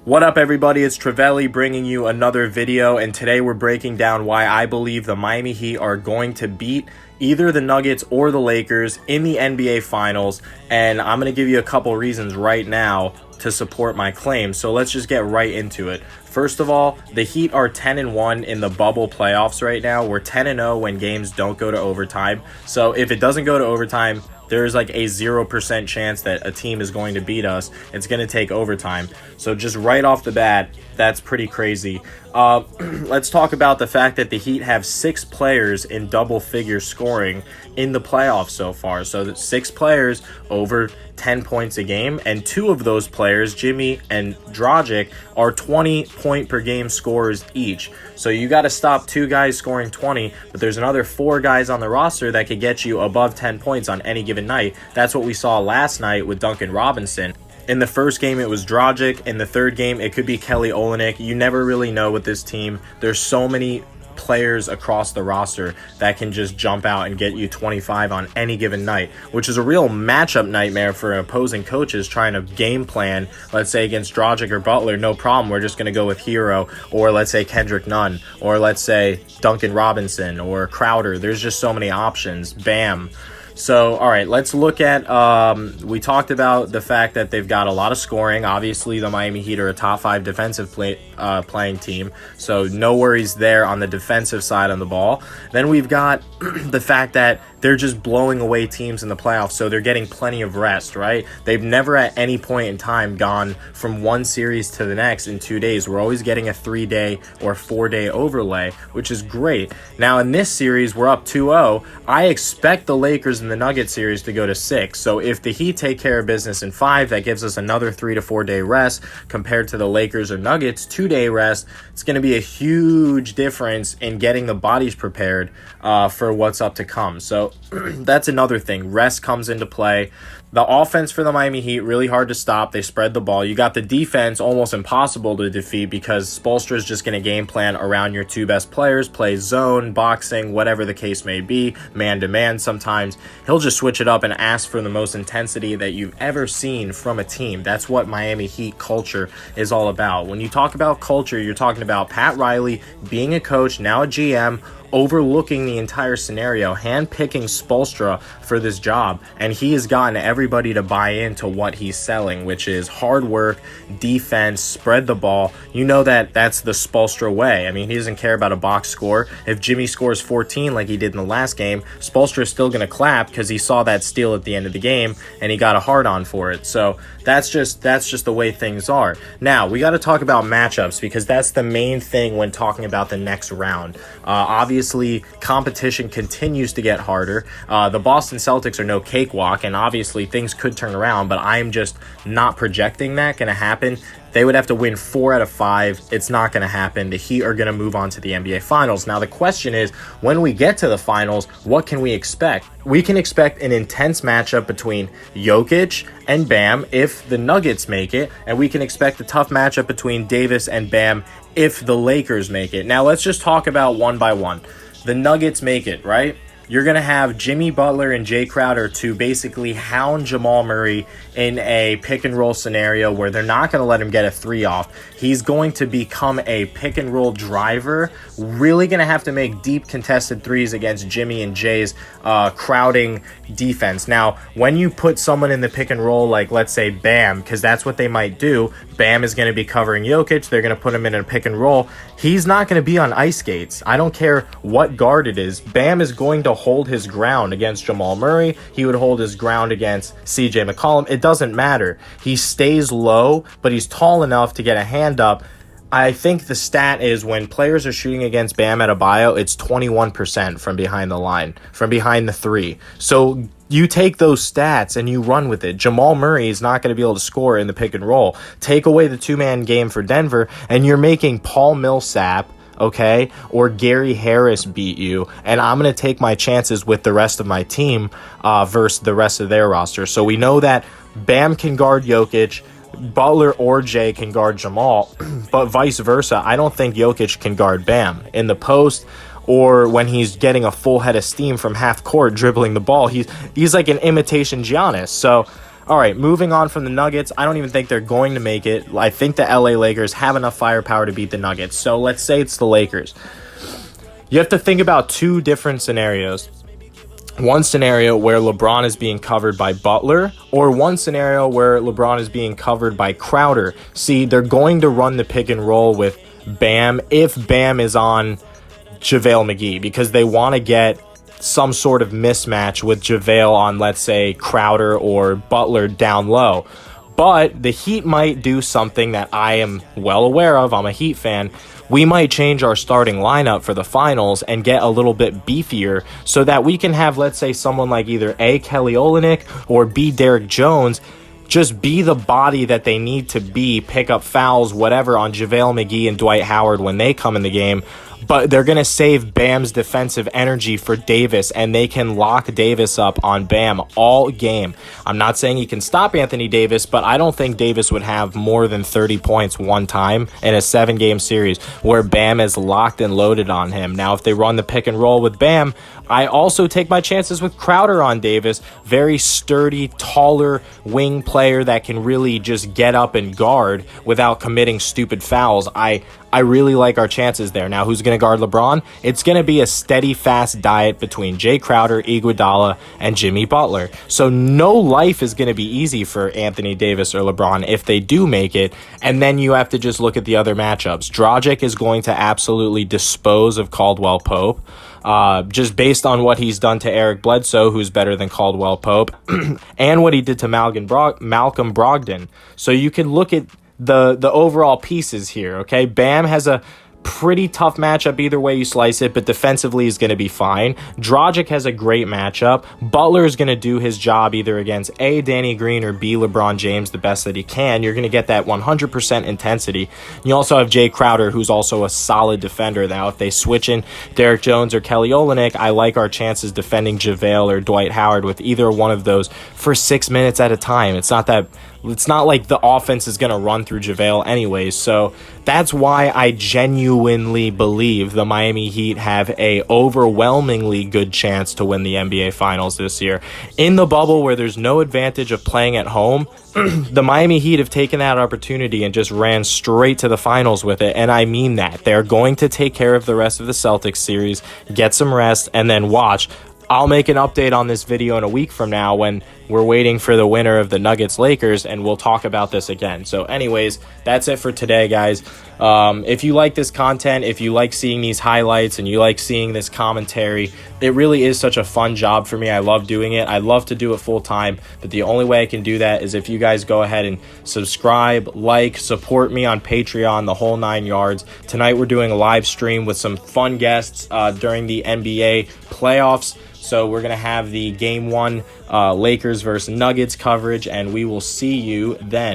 What up, everybody? It's Trevelli bringing you another video, and today we're breaking down why I believe the Miami Heat are going to beat either the Nuggets or the Lakers in the NBA Finals, and I'm going to give you a couple reasons right now to support my claim. So let's just get right into it. First of all, the Heat are 10-1 in the bubble playoffs right now. We're 10-0 when games don't go to overtime. So if it doesn't go to overtime, there's like a 0% chance that a team is going to beat us. It's going to take overtime. So just right off the bat, that's pretty crazy. Let's talk about the fact that the Heat have 6 players in double-figure scoring in the playoffs so far. So that's 6 players over 10 points a game, and 2 of those players, Jimmy and Dragic, are 20-point-per-game scorers each. So you got to stop 2 guys scoring 20, but there's another 4 guys on the roster that could get you above 10 points on any given night. That's what we saw last night with Duncan Robinson. In the first game, it was Dragic. In the third game, it could be Kelly Olynyk. You never really know with this team. There's so many players across the roster that can just jump out and get you 25 on any given night, which is a real matchup nightmare for opposing coaches trying to game plan. Let's say against Dragic or Butler, no problem, we're just going to go with Hero, or let's say Kendrick Nunn, or let's say Duncan Robinson or Crowder. There's just so many options. Bam. So, all right, let's look at, we talked about the fact that they've got a lot of scoring. Obviously, the Miami Heat are a top 5 defensive playing team, so no worries there on the defensive side of the ball. Then we've got the fact that they're just blowing away teams in the playoffs, so they're getting plenty of rest, right? They've never at any point in time gone from one series to the next in 2 days. We're always getting a 3-day or 4-day overlay, which is great. Now, in this series, we're up 2-0. I expect the Lakers in the Nuggets series to go to 6. So if the Heat take care of business in 5, that gives us another 3 to 4 day rest compared to the Lakers or Nuggets 2-day rest. It's going to be a huge difference in getting the bodies prepared for what's up to come. So that's another thing. Rest comes into play. The offense for the Miami Heat, really hard to stop. They spread the ball. You got the defense, almost impossible to defeat because Spoelstra is just going to game plan around your 2 best players, play zone, boxing, whatever the case may be, man-to-man sometimes. He'll just switch it up and ask for the most intensity that you've ever seen from a team. That's what Miami Heat culture is all about. When you talk about culture, you're talking about Pat Riley being a coach, now a GM, overlooking the entire scenario, handpicking Spoelstra for this job, and he has gotten everybody to buy into what he's selling, which is hard work, defense, spread the ball. You know that's the Spoelstra way. I mean, he doesn't care about a box score. If Jimmy scores 14 like he did in the last game, Spoelstra is still going to clap because he saw that steal at the end of the game and he got a hard-on for it. So that's just the way things are. Now, we got to talk about matchups because that's the main thing when talking about the next round. Obviously, competition continues to get harder. The Boston Celtics are no cakewalk, and obviously things could turn around, but I'm just not projecting that going to happen. They would have to win 4 out of 5. It's not going to happen. The Heat are going to move on to the NBA Finals. Now, the question is, when we get to the Finals, what can we expect? We can expect an intense matchup between Jokic and Bam if the Nuggets make it, and we can expect a tough matchup between Davis and Bam if the Lakers make it. Now, let's just talk about one by one. The Nuggets make it, right? You're going to have Jimmy Butler and Jay Crowder to basically hound Jamal Murray in a pick-and-roll scenario where they're not going to let him get a 3 off. He's going to become a pick-and-roll driver, really going to have to make deep contested threes against Jimmy and Jay's crowding defense. Now, when you put someone in the pick-and-roll, like let's say Bam, because that's what they might do, Bam is going to be covering Jokic, they're going to put him in a pick-and-roll. He's not going to be on ice skates. I don't care what guard it is. Bam is going to hold his ground against Jamal Murray. He would hold his ground against CJ McCollum. It doesn't matter. He stays low, but he's tall enough to get a hand up. I think the stat is when players are shooting against Bam Adebayo, it's 21% from behind the line, from behind the 3. So you take those stats and you run with it. Jamal Murray is not going to be able to score in the pick and roll. Take away the 2-man game for Denver, and you're making Paul Millsap, okay, or Gary Harris beat you, and I'm going to take my chances with the rest of my team versus the rest of their roster. So we know that Bam can guard Jokic, Butler or Jay can guard Jamal, but vice versa. I don't think Jokic can guard Bam in the post or when he's getting a full head of steam from half court dribbling the ball. He's like an imitation Giannis. So All right, moving on from the Nuggets, I don't even think they're going to make it. I think the LA Lakers have enough firepower to beat the Nuggets. So let's say it's the Lakers. You have to think about two different scenarios. One scenario where LeBron is being covered by Butler, or one scenario where LeBron is being covered by Crowder. See, they're going to run the pick and roll with Bam if Bam is on JaVale McGee, because they want to get some sort of mismatch with JaVale on, let's say, Crowder or Butler down low. But the Heat might do something that I am well aware of. I'm a Heat fan. We might change our starting lineup for the finals and get a little bit beefier so that we can have, let's say, someone like either A, Kelly Olynyk, or B, Derek Jones, just be the body that they need to be, pick up fouls, whatever, on JaVale McGee and Dwight Howard when they come in the game. But they're going to save Bam's defensive energy for Davis, and they can lock Davis up on Bam all game. I'm not saying he can stop Anthony Davis, but I don't think Davis would have more than 30 points one time in a 7-game series where Bam is locked and loaded on him. Now, if they run the pick and roll with Bam, I also take my chances with Crowder on Davis. Very sturdy, taller wing player that can really just get up and guard without committing stupid fouls. I really like our chances there. Now, who's going to guard LeBron? It's going to be a steady, fast diet between Jay Crowder, Iguodala, and Jimmy Butler. So no life is going to be easy for Anthony Davis or LeBron if they do make it. And then you have to just look at the other matchups. Dragic is going to absolutely dispose of Caldwell Pope. Just based on what he's done to Eric Bledsoe, who's better than Caldwell Pope, and what he did to Malcolm Brogdon. So you can look at the overall pieces here, okay? Bam has a pretty tough matchup either way you slice it, but defensively is going to be fine. Dragic has a great matchup. Butler is going to do his job either against A, Danny Green, or B, LeBron James the best that he can. You're going to get that 100% intensity. You also have Jay Crowder, who's also a solid defender. Now, if they switch in Derek Jones or Kelly Olynyk, I like our chances defending JaVale or Dwight Howard with either one of those for 6 minutes at a time. It's not like the offense is going to run through JaVale anyways. So that's why I genuinely believe the Miami Heat have a overwhelmingly good chance to win the NBA Finals this year. In the bubble where there's no advantage of playing at home, the Miami Heat have taken that opportunity and just ran straight to the finals with it. And I mean that. They're going to take care of the rest of the Celtics series, get some rest, and then watch. I'll make an update on this video in a week from now when we're waiting for the winner of the Nuggets-Lakers, and we'll talk about this again. So anyways, that's it for today, guys. If you like this content, if you like seeing these highlights and you like seeing this commentary, it really is such a fun job for me. I love doing it. I love to do it full time, but the only way I can do that is if you guys go ahead and subscribe, like, support me on Patreon, the whole 9 yards. Tonight we're doing a live stream with some fun guests during the NBA playoffs. So we're going to have the Game 1 Lakers versus Nuggets coverage, and we will see you then.